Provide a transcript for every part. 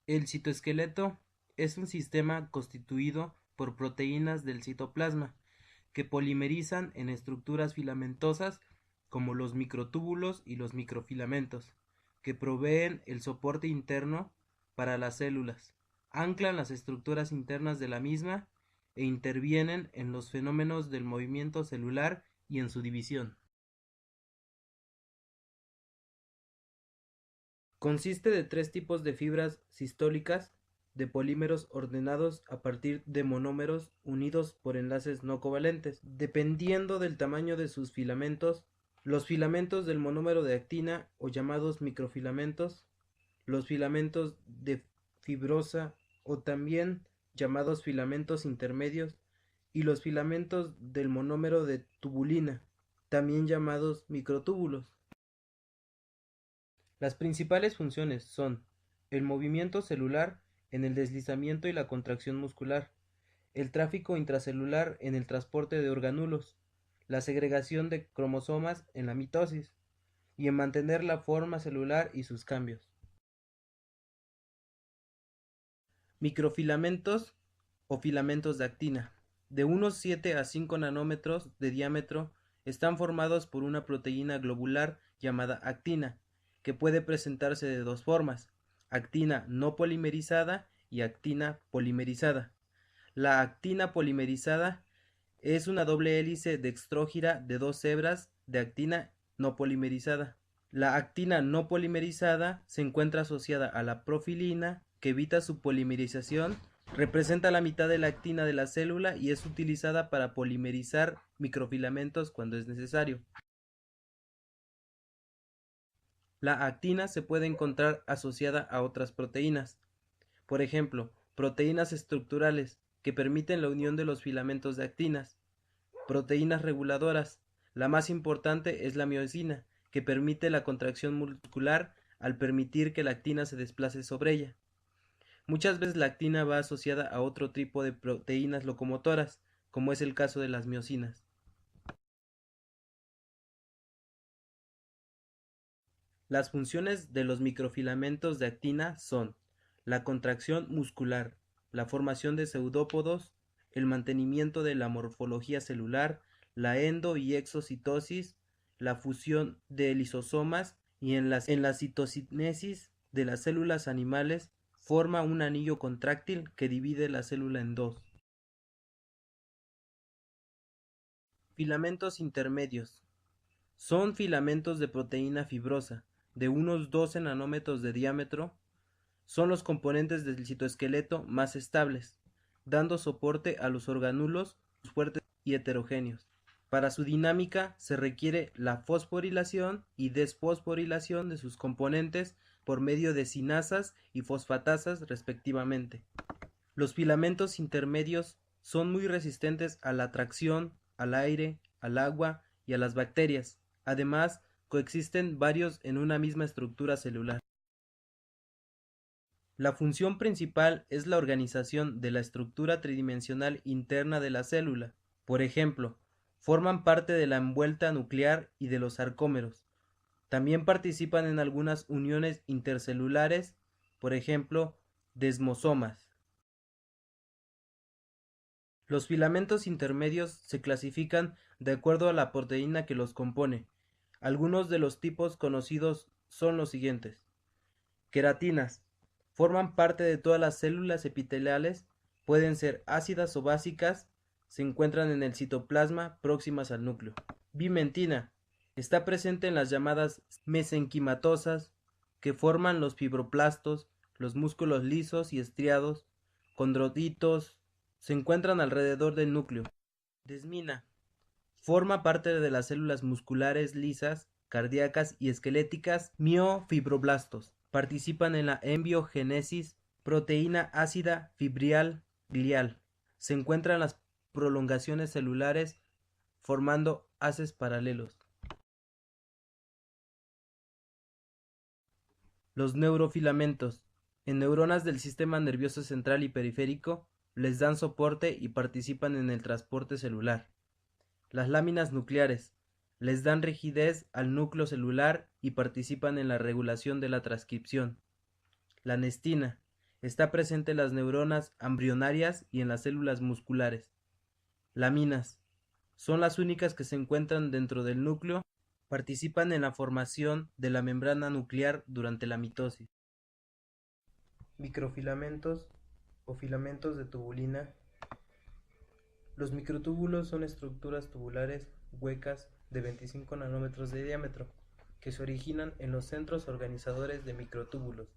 El citoesqueleto es un sistema constituido por proteínas del citoplasma que polimerizan en estructuras filamentosas como los microtúbulos y los microfilamentos, que proveen el soporte interno para las células, anclan las estructuras internas de la misma e intervienen en los fenómenos del movimiento celular y en su división. Consiste de tres tipos de fibras cistólicas de polímeros ordenados a partir de monómeros unidos por enlaces no covalentes. Dependiendo del tamaño de sus filamentos, los filamentos del monómero de actina o llamados microfilamentos, los filamentos de fibrosa o también llamados filamentos intermedios y los filamentos del monómero de tubulina, también llamados microtúbulos. Las principales funciones son el movimiento celular en el deslizamiento y la contracción muscular, el tráfico intracelular en el transporte de orgánulos, la segregación de cromosomas en la mitosis y en mantener la forma celular y sus cambios. Microfilamentos o filamentos de actina, de unos 7 a 5 nanómetros de diámetro, están formados por una proteína globular llamada actina, que puede presentarse de dos formas: actina no polimerizada y actina polimerizada. La actina polimerizada es una doble hélice dextrógira de dos hebras de actina no polimerizada. La actina no polimerizada se encuentra asociada a la profilina, que evita su polimerización, representa la mitad de la actina de la célula y es utilizada para polimerizar microfilamentos cuando es necesario. La actina se puede encontrar asociada a otras proteínas, por ejemplo, proteínas estructurales que permiten la unión de los filamentos de actinas, proteínas reguladoras. La más importante es la miosina, que permite la contracción muscular al permitir que la actina se desplace sobre ella. Muchas veces la actina va asociada a otro tipo de proteínas locomotoras, como es el caso de las miosinas. Las funciones de los microfilamentos de actina son la contracción muscular, la formación de pseudópodos, el mantenimiento de la morfología celular, la endo y exocitosis, la fusión de lisosomas y en la citocinesis de las células animales forma un anillo contráctil que divide la célula en dos. Filamentos intermedios. Son filamentos de proteína fibrosa de unos 12 nanómetros de diámetro. Son los componentes del citoesqueleto más estables, dando soporte a los orgánulos fuertes y heterogéneos. Para su dinámica se requiere la fosforilación y desfosforilación de sus componentes por medio de cinasas y fosfatasas respectivamente. Los filamentos intermedios son muy resistentes a la tracción, al aire, al agua y a las bacterias. Además, coexisten varios en una misma estructura celular. La función principal es la organización de la estructura tridimensional interna de la célula. Por ejemplo, forman parte de la envuelta nuclear y de los sarcómeros. También participan en algunas uniones intercelulares, por ejemplo, desmosomas. Los filamentos intermedios se clasifican de acuerdo a la proteína que los compone. Algunos de los tipos conocidos son los siguientes. Queratinas. Forman parte de todas las células epiteliales, pueden ser ácidas o básicas, se encuentran en el citoplasma próximas al núcleo. Bimentina. Está presente en las llamadas mesenquimatosas, que forman los fibroblastos, los músculos lisos y estriados, condrocitos, se encuentran alrededor del núcleo. Desmina. Forma parte de las células musculares lisas, cardíacas y esqueléticas miofibroblastos. Participan en la embriogénesis. Proteína ácida fibrial glial. Se encuentran las prolongaciones celulares formando haces paralelos. Los neurofilamentos. En neuronas del sistema nervioso central y periférico les dan soporte y participan en el transporte celular. Las láminas nucleares les dan rigidez al núcleo celular y participan en la regulación de la transcripción. La nestina Está presente en las neuronas embrionarias y en las células musculares. Laminas. Son las únicas que se encuentran dentro del núcleo. Participan en la formación de la membrana nuclear durante la mitosis. Microfilamentos o filamentos de tubulina. Los microtúbulos son estructuras tubulares huecas de 25 nanómetros de diámetro que se originan en los centros organizadores de microtúbulos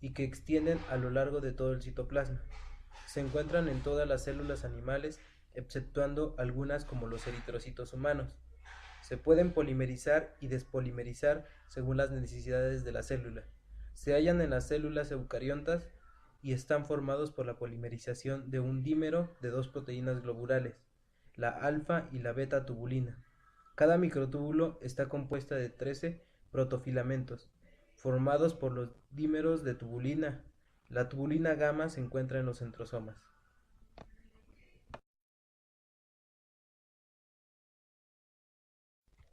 y que extienden a lo largo de todo el citoplasma. Se encuentran en todas las células animales, exceptuando algunas como los eritrocitos humanos. Se pueden polimerizar y despolimerizar según las necesidades de la célula. Se hallan en las células eucariotas y están formados por la polimerización de un dímero de dos proteínas globulares, la alfa y la beta tubulina. Cada microtúbulo está compuesta de 13 protofilamentos, formados por los dímeros de tubulina. La tubulina gamma se encuentra en los centrosomas.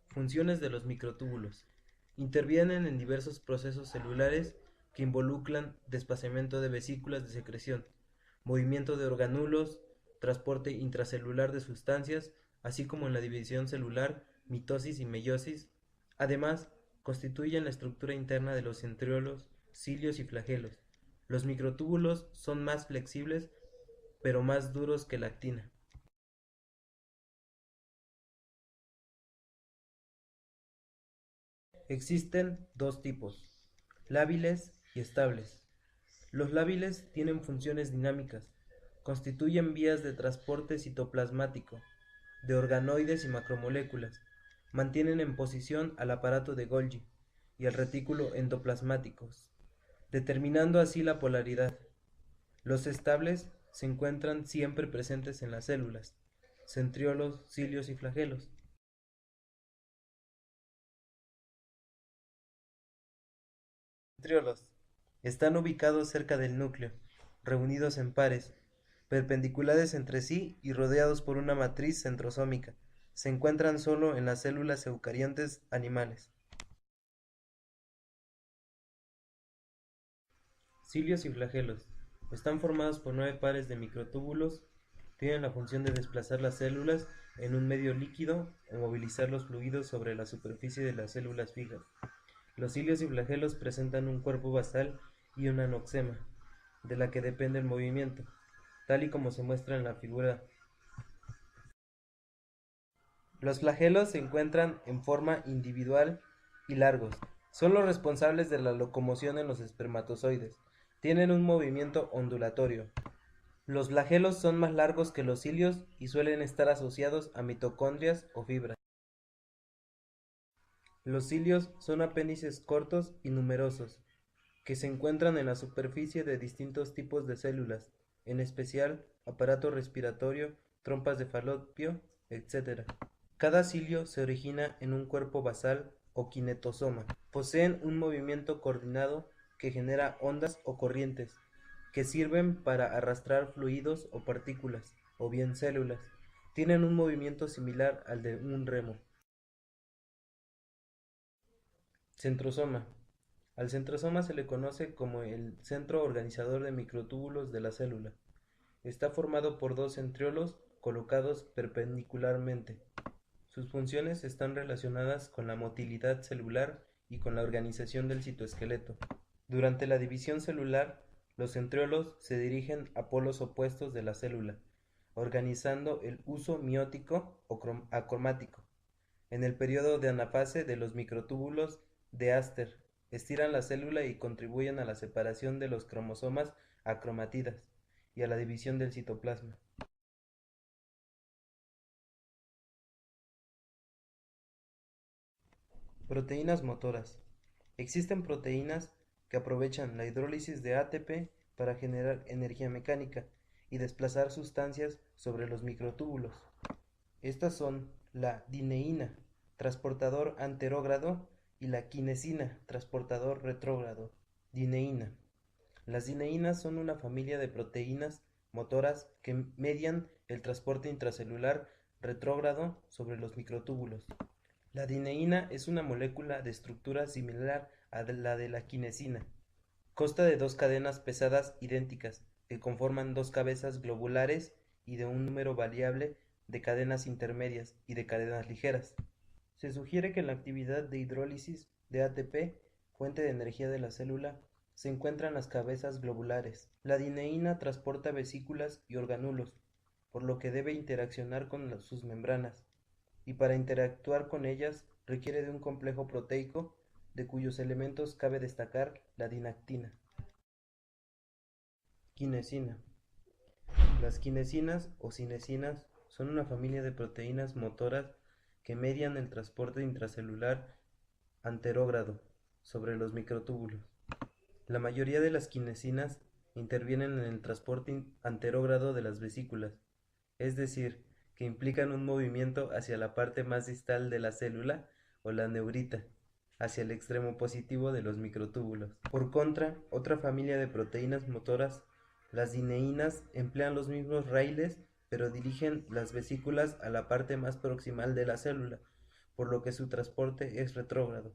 Funciones de los microtúbulos. Intervienen en diversos procesos celulares que involucran desplazamiento de vesículas de secreción, movimiento de organulos, transporte intracelular de sustancias, así como en la división celular, mitosis y meiosis. Además, constituyen la estructura interna de los centriolos, cilios y flagelos. Los microtúbulos son más flexibles, pero más duros que la actina. Existen dos tipos, lábiles y estables. Los lábiles tienen funciones dinámicas, constituyen vías de transporte citoplasmático de organoides y macromoléculas, mantienen en posición al aparato de Golgi y al retículo endoplasmáticos, determinando así la polaridad. Los estables se encuentran siempre presentes en las células, centriolos, cilios y flagelos. Centriolos. Están ubicados cerca del núcleo, reunidos en pares, perpendiculares entre sí y rodeados por una matriz centrosómica. Se encuentran solo en las células eucariontes animales. Cilios y flagelos. Están formados por 9 pares de microtúbulos. Tienen la función de desplazar las células en un medio líquido o movilizar los fluidos sobre la superficie de las células fijas. Los cilios y flagelos presentan un cuerpo basal y una anoxema, de la que depende el movimiento, tal y como se muestra en la figura. Los flagelos se encuentran en forma individual y largos. Son los responsables de la locomoción en los espermatozoides. Tienen un movimiento ondulatorio. Los flagelos son más largos que los cilios y suelen estar asociados a mitocondrias o fibras. Los cilios son apéndices cortos y numerosos, que se encuentran en la superficie de distintos tipos de células, en especial aparato respiratorio, trompas de falopio, etc. Cada cilio se origina en un cuerpo basal o kinetosoma. Poseen un movimiento coordinado que genera ondas o corrientes, que sirven para arrastrar fluidos o partículas, o bien células. Tienen un movimiento similar al de un remo. Centrosoma. Al centrosoma se le conoce como el centro organizador de microtúbulos de la célula. Está formado por dos centriolos colocados perpendicularmente. Sus funciones están relacionadas con la motilidad celular y con la organización del citoesqueleto. Durante la división celular, los centriolos se dirigen a polos opuestos de la célula, organizando el uso miótico o acromático. En el periodo de anafase de los microtúbulos de Aster, estiran la célula y contribuyen a la separación de los cromosomas acromatidas y a la división del citoplasma. Proteínas motoras. Existen proteínas que aprovechan la hidrólisis de ATP para generar energía mecánica y desplazar sustancias sobre los microtúbulos. Estas son la dineína, transportador anterógrado, y la quinesina, transportador retrógrado. Dineína. Las dineínas son una familia de proteínas motoras que median el transporte intracelular retrógrado sobre los microtúbulos. La dineína es una molécula de estructura similar a la de la quinesina. Consta de dos cadenas pesadas idénticas, que conforman dos cabezas globulares y de un número variable de cadenas intermedias y de cadenas ligeras. Se sugiere que en la actividad de hidrólisis de ATP, fuente de energía de la célula, se encuentran las cabezas globulares. La dineína transporta vesículas y organulos, por lo que debe interaccionar con sus membranas, y para interactuar con ellas requiere de un complejo proteico, de cuyos elementos cabe destacar la dinactina. Quinesina. Las quinesinas o cinesinas son una familia de proteínas motoras que median el transporte intracelular anterógrado sobre los microtúbulos. La mayoría de las quinesinas intervienen en el transporte anterógrado de las vesículas, es decir, que implican un movimiento hacia la parte más distal de la célula o la neurita, hacia el extremo positivo de los microtúbulos. Por contra, otra familia de proteínas motoras, las dineínas, emplean los mismos raíles, pero dirigen las vesículas a la parte más proximal de la célula, por lo que su transporte es retrógrado.